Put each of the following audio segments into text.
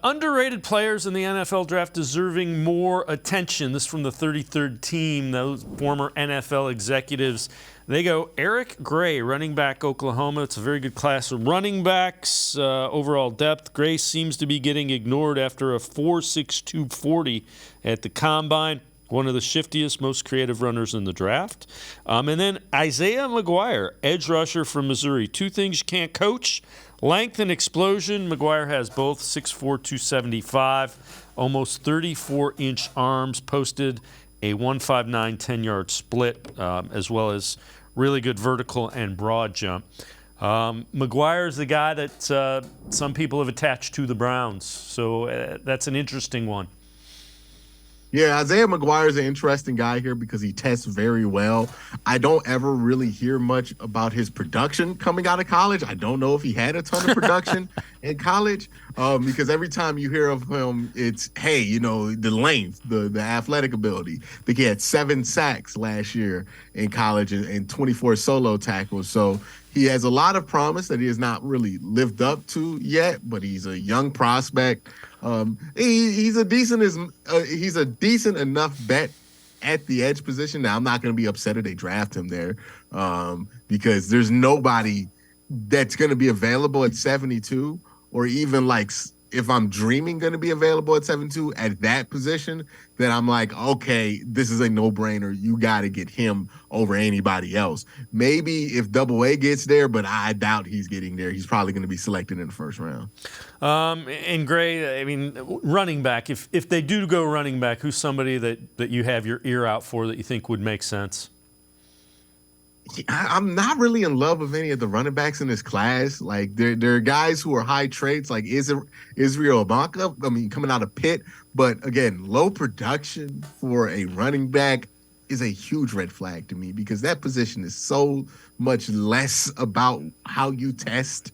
Underrated players in the NFL draft deserving more attention. This from the 33rd team, those former NFL executives. They go Eric Gray, running back, Oklahoma. It's a very good class of running backs. Overall depth. Gray seems to be getting ignored after a 4.62 40 at the Combine. One of the shiftiest, most creative runners in the draft. And then Isaiah McGuire, edge rusher from Missouri. Two things you can't coach: length and explosion. McGuire has both, 6'4", 275, almost 34-inch arms, posted a 1.59 10-yard split, as well as really good vertical and broad jump. McGuire is the guy that some people have attached to the Browns, so that's an interesting one. Yeah, Isaiah McGuire is an interesting guy here because he tests very well. I don't ever really hear much about his production coming out of college. I don't know if he had a ton of production in college because every time you hear of him, it's, hey, the length, the athletic ability. I think he had 7 sacks last year in college and 24 solo tackles. So he has a lot of promise that he has not really lived up to yet, but he's a young prospect. He's a decent enough bet at the edge position. Now, I'm not going to be upset if they draft him there because there's nobody that's going to be available at 72, or even like if I'm dreaming going to be available at 72 at that position, then I'm like, okay, this is a no-brainer. You got to get him over anybody else. Maybe if Double A gets there, but I doubt he's getting there. He's probably going to be selected in the first round. And Gray, I mean, running back, if they do go running back, who's somebody that you have your ear out for that you think would make sense? I'm not really in love with any of the running backs in this class. Like there are guys who are high traits, like Israel Abanka. I mean, coming out of Pitt, but again, low production for a running back is a huge red flag to me because that position is so much less about how you test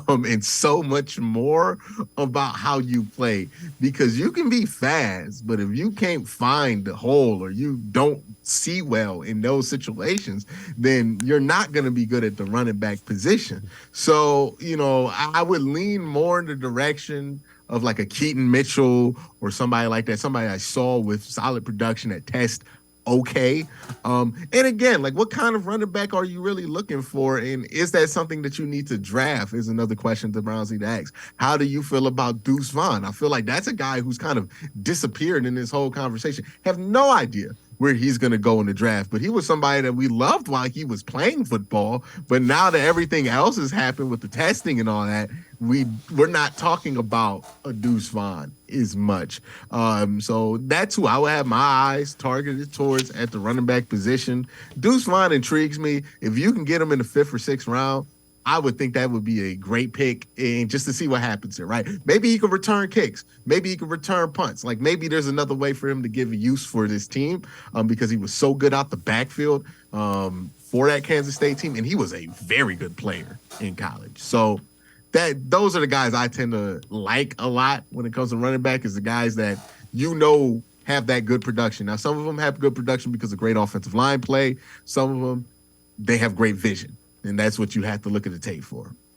and so much more about how you play, because you can be fast, but if you can't find the hole or you don't see well in those situations, then you're not going to be good at the running back position. So, I would lean more in the direction of like a Keaton Mitchell or somebody like that, somebody I saw with solid production at test. Okay. And again, like, what kind of running back are you really looking for? And is that something that you need to draft is another question the Browns need to ask. How do you feel about Deuce Vaughn? I feel like that's a guy who's kind of disappeared in this whole conversation. Have no idea where he's going to go in the draft, but he was somebody that we loved while he was playing football. But now that everything else has happened with the testing and all that, we're not talking about a Deuce Vaughn as much. So that's who I would have my eyes targeted towards at the running back position. Deuce Vaughn intrigues me. If you can get him in the 5th or 6th round, I would think that would be a great pick, and just to see what happens here, right? Maybe he can return kicks. Maybe he can return punts. Like, maybe there's another way for him to give use for this team because he was so good out the backfield for that Kansas State team, and he was a very good player in college. So those are the guys I tend to like a lot when it comes to running back, is the guys that have that good production. Now, some of them have good production because of great offensive line play. Some of them, they have great vision. And that's what you have to look at the tape for.